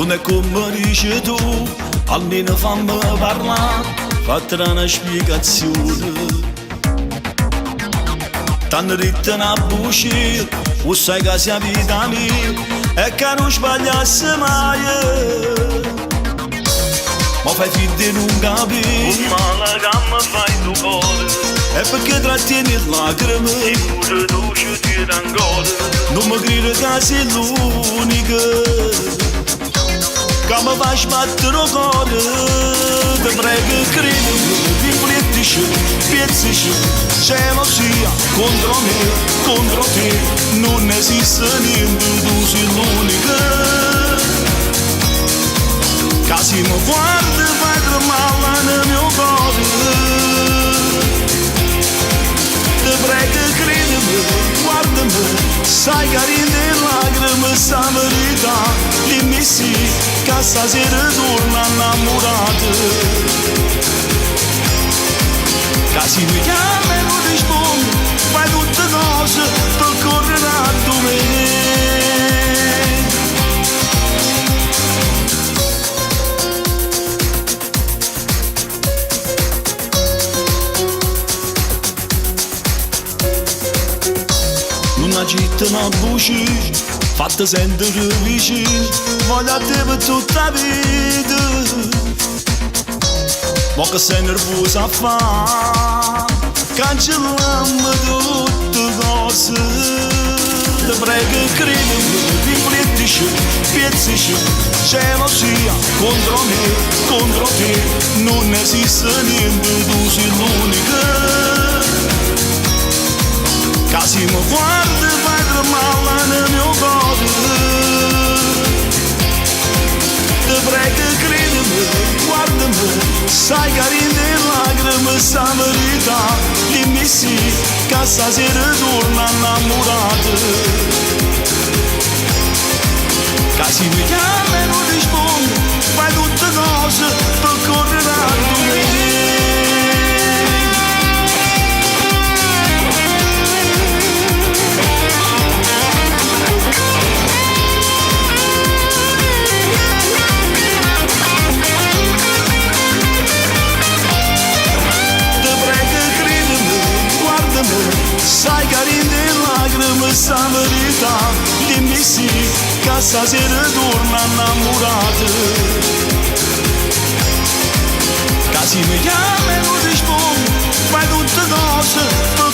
non è come dici tu, almeno fammi parlare, fatti una spiegazione. T'hanno detto una buccia, o sai che sia vita mia, e che non sbagliassi mai. Ma fai finta di non capire, un male che mi fai tu cuore, e perché trattieni lacrime, e pure tu ci tieni ancora. non mi credi che sei l'unica che mi fa sbattere il cuore. Ti prego credimi, riflettici, pensaci, gelosia contro me, contro te, non esiste niente, tu sei l'unica. Che se mi guardi fai tremare nel mio cuore. Ti prego credimi, guardami, sai che rinde lacrime sta verità. Dimmi sì, che stasera torna innamorata. Che se mi chiami e non rispondi, fai tutte cose per correre a me. Una città, una voce, fatta sentire vicino, voglio a te per tutta la vita. Ma che sei nervosa a fare, cancellammi tutte cose. Ti prego credimi, riflettici, pensaci, gelosia contro me, contro te, non esiste niente, tu sei l'unica. Che se mi guardi fai tremare nel mio cuore. Ti prego credimi, guardami, sai che rinde lacrime sta verità. Dimmi sì, che stasera torna innamorata. Che se mi chiami e non rispondi, fai tutte cose per correre a me. Sai che rinde lacrime sta verità. Dimmi sì, che stasera torna innamorata. Che se mi chiami e non rispondi, fai tutte cose per